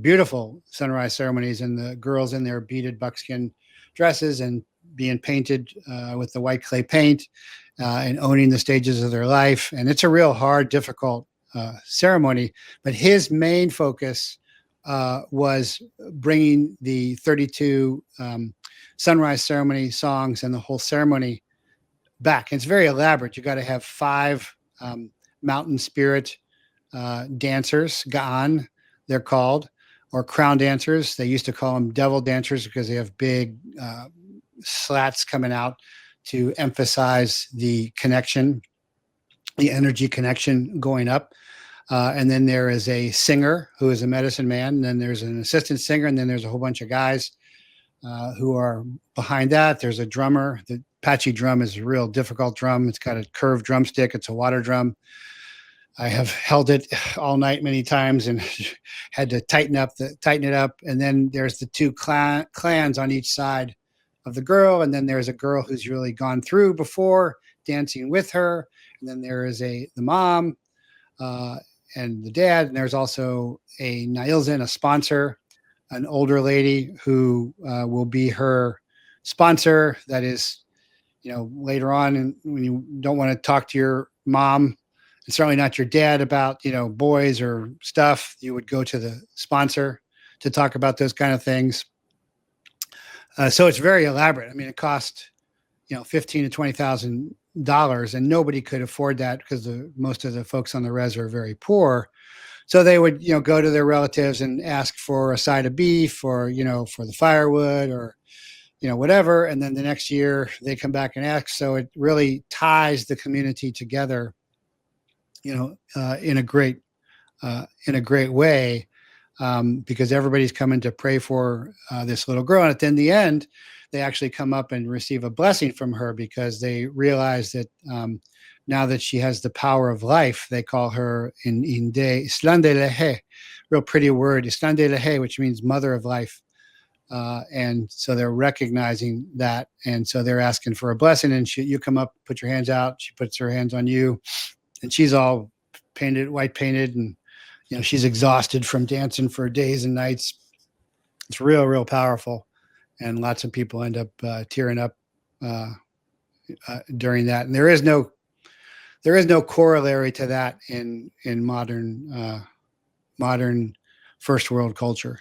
beautiful sunrise ceremonies, and the girls in their beaded buckskin dresses and being painted with the white clay paint and owning the stages of their life. And it's a real hard, difficult ceremony. But his main focus was bringing the 32 sunrise ceremony songs and the whole ceremony back. And it's very elaborate. You got to have 5 mountain spirit dancers, Gaan, they're called, or crown dancers. They used to call them devil dancers because they have big slats coming out to emphasize the connection, the energy connection going up. And then there is a singer who is a medicine man. And then there's an assistant singer. And then there's a whole bunch of guys who are behind that. There's a drummer. The Apache drum is a real difficult drum. It's got a curved drumstick. It's a water drum. I have held it all night many times and had to tighten it up. And then there's the 2 clans on each side of the girl. And then there's a girl who's really gone through before dancing with her. And then there is the mom and the dad. And there's also a Nailzin, a sponsor, an older lady who will be her sponsor. That is, later on, and when you don't want to talk to your mom, and certainly not your dad, about, boys or stuff, you would go to the sponsor to talk about those kind of things. So it's very elaborate. I mean, it cost, $15,000 to $20,000, and nobody could afford that because most of the folks on the res are very poor. So they would, go to their relatives and ask for a side of beef or, for the firewood or, whatever. And then the next year they come back and ask. So it really ties the community together, in a great way, because everybody's coming to pray for this little girl. And in the end, they actually come up and receive a blessing from her because they realize that now that she has the power of life, they call her in Inde Islan de Lehe, real pretty word, Islan de Lehe, which means mother of life. And so they're recognizing that. And so they're asking for a blessing, and you come up, put your hands out. She puts her hands on you, and she's all white painted, and, she's exhausted from dancing for days and nights. It's real, real powerful. And lots of people end up tearing up during that. And there is no corollary to that in modern first world culture.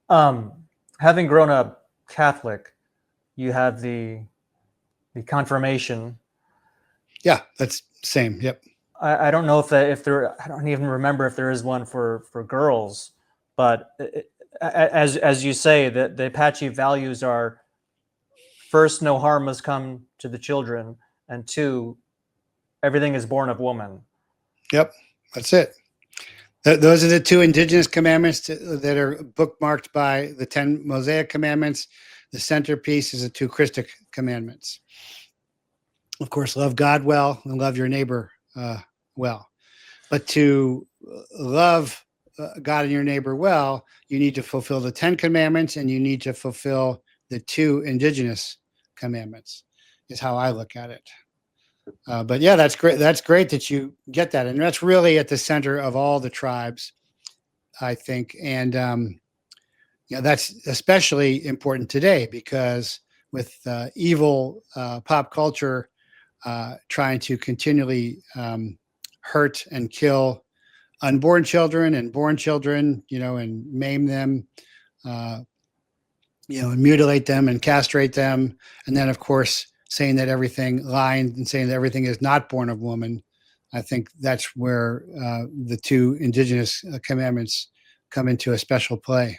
Having grown up Catholic, you have the confirmation. Yeah, that's same. Yep. I don't know if there, I don't even remember if there is one for girls, but as you say, that the Apache values are, first, no harm must come to the children, and 2, everything is born of woman. Yep, that's it. Those are the 2 indigenous commandments that are bookmarked by the 10 Mosaic commandments. The centerpiece is the 2 Christic commandments. Of course, love God well and love your neighbor well. But to love God and your neighbor well, you need to fulfill the 10 commandments, and you need to fulfill the 2 indigenous commandments, is how I look at it. But yeah, that's great. That's great that you get that. And that's really at the center of all the tribes, I think. And that's especially important today because with evil pop culture trying to continually hurt and kill unborn children and born children, and maim them, and mutilate them and castrate them. And then, of course, saying that lying and saying that everything is not born of woman. I think that's where the 2 indigenous commandments come into a special play.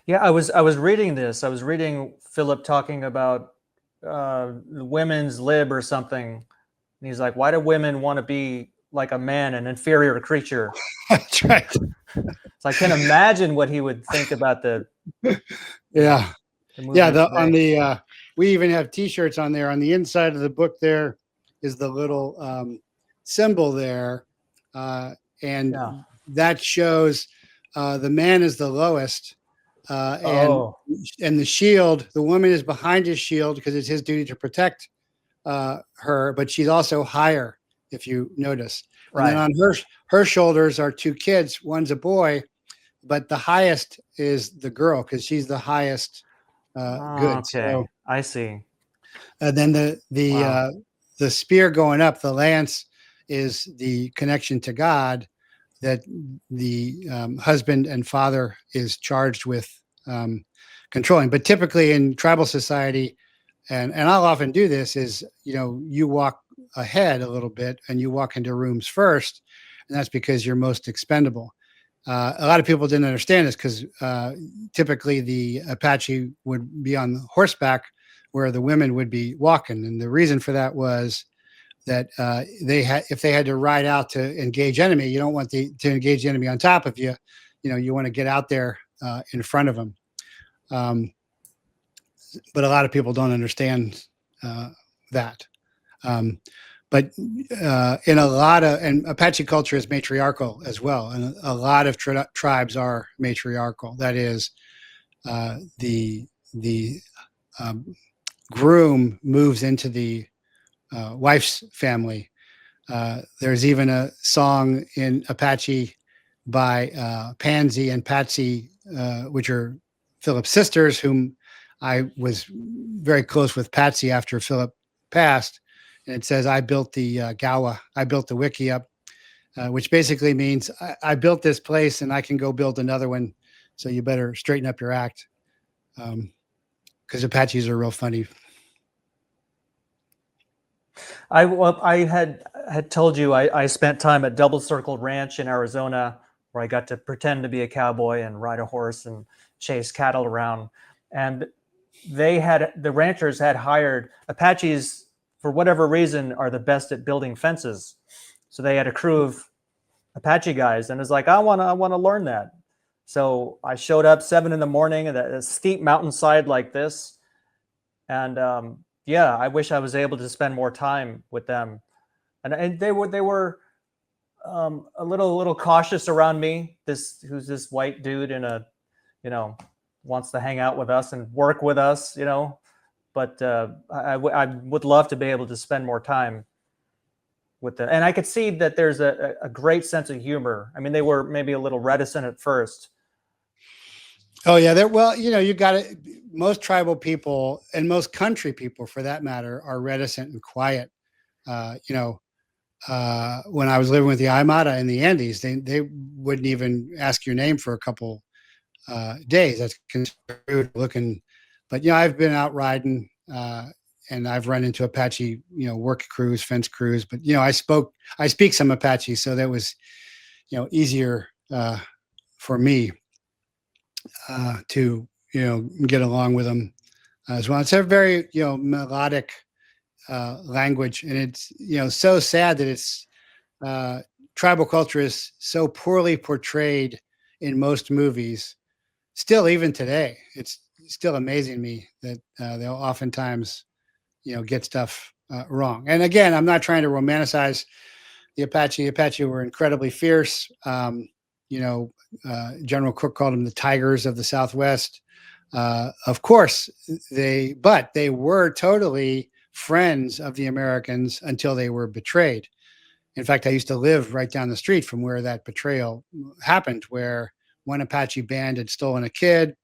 Yeah, I was reading this. I was reading Philip talking about women's lib or something. And he's like, why do women want to be like a man, an inferior creature. That's right. So I can imagine what he would think about the Yeah. the movement Yeah. today. We even have T-shirts on there. On the inside of the book, there is the little symbol there, and Yeah. that shows the man is the lowest, and Oh, the shield. The woman is behind his shield because it's his duty to protect her, but she's also higher, if you notice. And then right. on her shoulders are two kids. One's a boy, but the highest is the girl because she's the highest good. Okay, So, I see. and then Wow. the spear going up, the lance, is the connection to God that the husband and father is charged with controlling. But typically in tribal society, and I'll often do this, is you walk ahead a little bit and you walk into rooms first, and that's because you're most expendable. A lot of people didn't understand this because typically the Apache would be on horseback where the women would be walking, and the reason for that was that if they had to ride out to engage enemy, you don't want to engage the enemy on top of you. You want to get out there in front of them. But a lot of people don't understand that. But in a lot of, and Apache culture is matriarchal as well, and a lot of tribes are matriarchal. That is, the groom moves into the wife's family. There's even a song in Apache by Pansy and Patsy, which are Philip's sisters, whom I was very close with Patsy after Philip passed. And it says, I built the Gawa, I built the wiki up, which basically means I built this place and I can go build another one. So you better straighten up your act. Because Apaches are real funny. I had told you I spent time at Double Circle Ranch in Arizona, where I got to pretend to be a cowboy and ride a horse and chase cattle around. And the ranchers had hired Apaches, for whatever reason, are the best at building fences. So they had a crew of Apache guys, and it's like, I want to learn that. So I showed up 7 a.m. at a steep mountainside like this, and yeah, I wish I was able to spend more time with them. And they were a little cautious around me. Who's this white dude in a, wants to hang out with us and work with us, But I would love to be able to spend more time with them. And I could see that there's a great sense of humor. I mean, they were maybe a little reticent at first. Oh yeah, well, you got it. Most tribal people and most country people, for that matter, are reticent and quiet. When I was living with the Aymara in the Andes, they wouldn't even ask your name for a couple days. That's considered looking. But I've been out riding, and I've run into Apache, work crews, fence crews. But I speak some Apache, so that was, easier for me to get along with them as well. It's a very melodic language, and it's so sad that it's tribal culture is so poorly portrayed in most movies. Still, even today, it's still amazing me that they'll oftentimes get stuff wrong. And again, I'm not trying to romanticize the Apache. The Apache were incredibly fierce. General Cook called them the tigers of the Southwest. Of course, they were totally friends of the Americans until they were betrayed. In fact, I used to live right down the street from where that betrayal happened, where one Apache band had stolen a kid,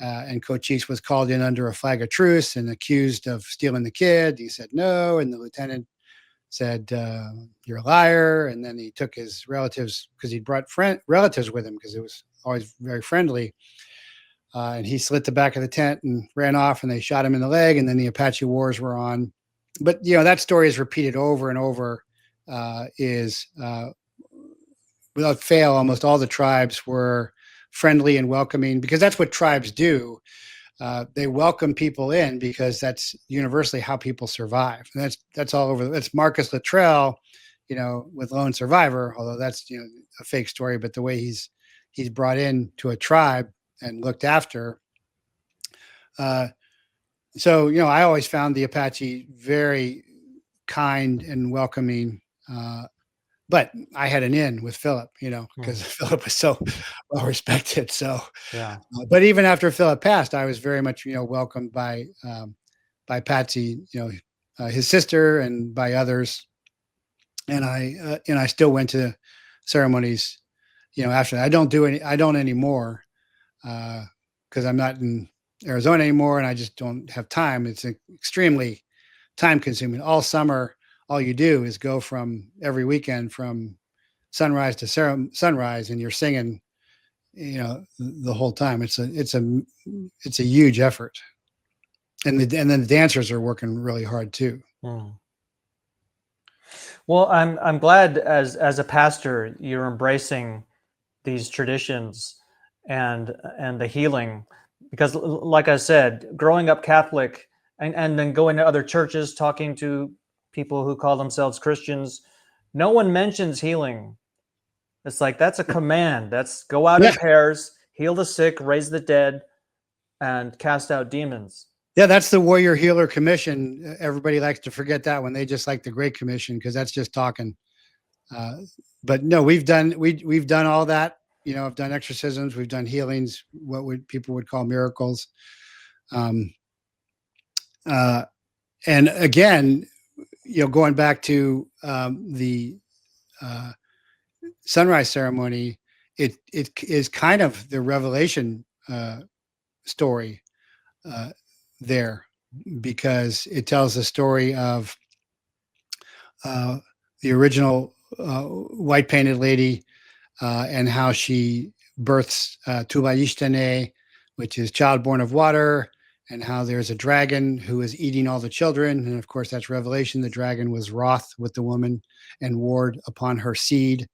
and Cochise was called in under a flag of truce and accused of stealing the kid. He said no, and the lieutenant said, you're a liar. And then he took his relatives, because he brought relatives with him, because it was always very friendly. And he slit the back of the tent and ran off, and they shot him in the leg. And then the Apache Wars were on. But, that story is repeated over and over, without fail, almost all the tribes were friendly and welcoming, because that's what tribes do. They welcome people in because that's universally how people survive. And that's all over. That's Marcus Luttrell with Lone Survivor, although that's, a fake story, but the way he's brought in to a tribe and looked after. So, I always found the Apache very kind and welcoming. But I had an in with Philip, because Philip was so well respected. So, Yeah. But even after Philip passed, I was very much, welcomed by Patsy, his sister, and by others. And I still went to ceremonies, after that. I don't anymore, because I'm not in Arizona anymore, and I just don't have time. It's extremely time consuming. All summer, all you do is go from every weekend from sunrise to sunrise, and you're singing, the whole time. It's a huge effort, and then the dancers are working really hard too. Well, I'm glad as a pastor you're embracing these traditions and the healing, because like I said, growing up Catholic and then going to other churches, talking to people who call themselves Christians, no one mentions healing. It's like, that's a command. That's go out in pairs, heal the sick, raise the dead, and cast out demons. Yeah, that's the Warrior Healer Commission. Everybody likes to forget that one. They just like the Great Commission because that's just talking. But no, we've done all that. I've done exorcisms, we've done healings, people would call miracles. And again, going back to the sunrise ceremony, it is kind of the revelation story there, because it tells the story of the original white painted lady, and how she births Tubayishtane, which is child born of water, and how there's a dragon who is eating all the children. And of course, that's Revelation. The dragon was wroth with the woman and warred upon her seed.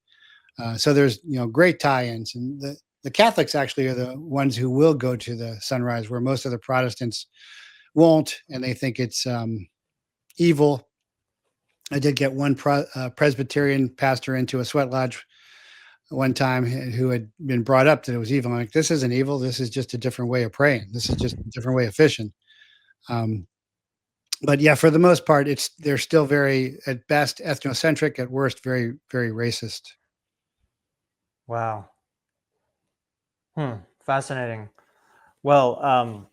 So there's, great tie-ins. And the Catholics actually are the ones who will go to the sunrise, where most of the Protestants won't, and they think it's evil. I did get one Presbyterian pastor into a sweat lodge one time who had been brought up that it was evil. I'm like, this isn't evil. This is just a different way of praying. This is just a different way of fishing. But yeah, for the most part, they're still very, at best, ethnocentric, at worst, very, very racist. Wow. Fascinating. Well,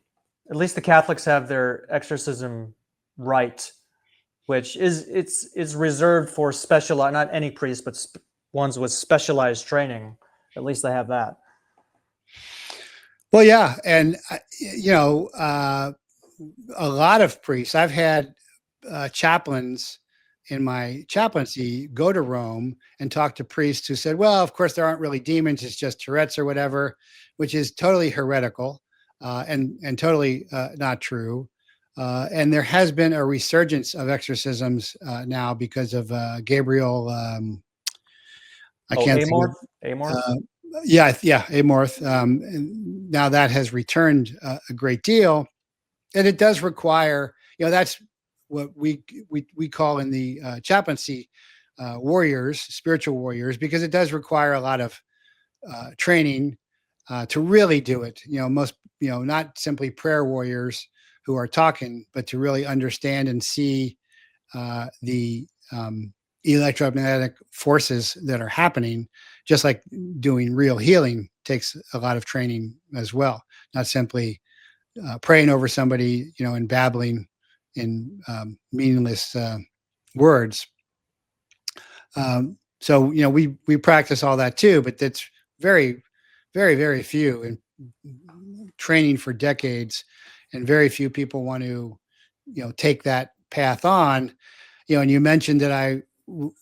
at least the Catholics have their exorcism rite, which is reserved for specialized, not any priest, but ones with specialized training. At least they have that. Well, yeah. And, a lot of priests, I've had chaplains in my chaplaincy go to Rome and talk to priests who said, well, of course, there aren't really demons. It's just Tourette's or whatever, which is totally heretical and totally not true. And there has been a resurgence of exorcisms now because of Gabriel. I can't Amorth? think of, Amorth? yeah, Amorth. Now that has returned a great deal, and it does require, that's what we call in the chaplaincy warriors, spiritual warriors, because it does require a lot of training to really do it. Most, not simply prayer warriors who are talking, but to really understand and see the electromagnetic forces that are happening, just like doing real healing takes a lot of training as well. Not simply praying over somebody, and babbling in meaningless words. So, we practice all that too, but that's very, very, very few, and training for decades, and very few people want to, take that path on. And you mentioned that I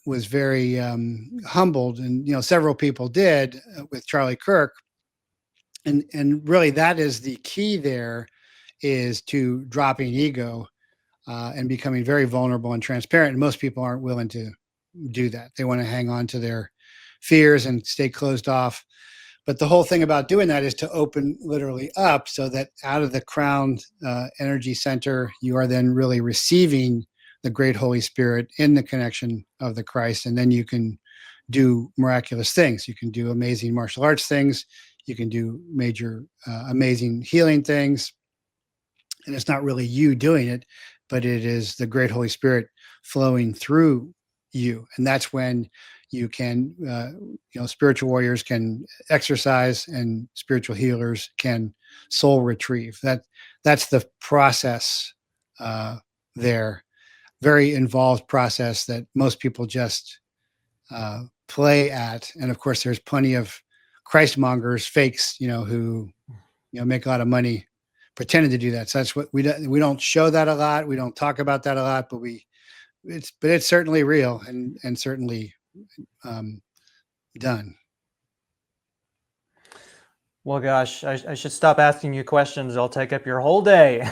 was very humbled, and several people did with Charlie Kirk, and really that is the key. There is to dropping ego and becoming very vulnerable and transparent. And most people aren't willing to do that. They want to hang on to their fears and stay closed off. But the whole thing about doing that is to open literally up, so that out of the crown energy center, you are then really receiving the great Holy Spirit in the connection of the Christ, and then you can do miraculous things. You can do amazing martial arts things. You can do major, amazing healing things. And it's not really you doing it, but it is the great Holy Spirit flowing through you. And that's when you can, spiritual warriors can exercise, and spiritual healers can soul retrieve. That's the process there. Very involved process that most people just play at. And of course, there's plenty of Christ mongers, fakes, who make a lot of money pretending to do that. So that's what we don't show that a lot. We don't talk about that a lot, but it's certainly real and certainly done. Well, gosh, I should stop asking you questions. I'll take up your whole day.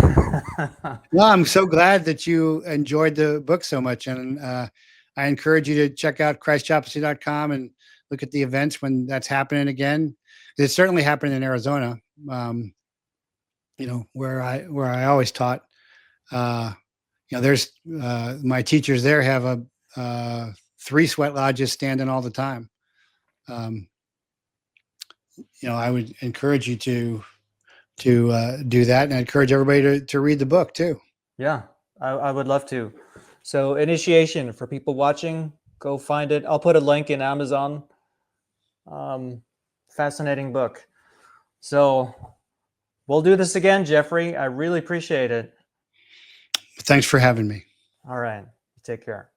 Well, I'm so glad that you enjoyed the book so much. And I encourage you to check out christchaplaincy.com and look at the events when that's happening again. It's certainly happening in Arizona, where I always taught. There's my teachers there have 3 sweat lodges standing all the time. I would encourage you to do that, and I encourage everybody to read the book too. Yeah, I would love to. So, Initiation, for people watching, go find it. I'll put a link in Amazon. Fascinating book. So we'll do this again, Jeffrey. I really appreciate it. Thanks for having me. All right. Take care.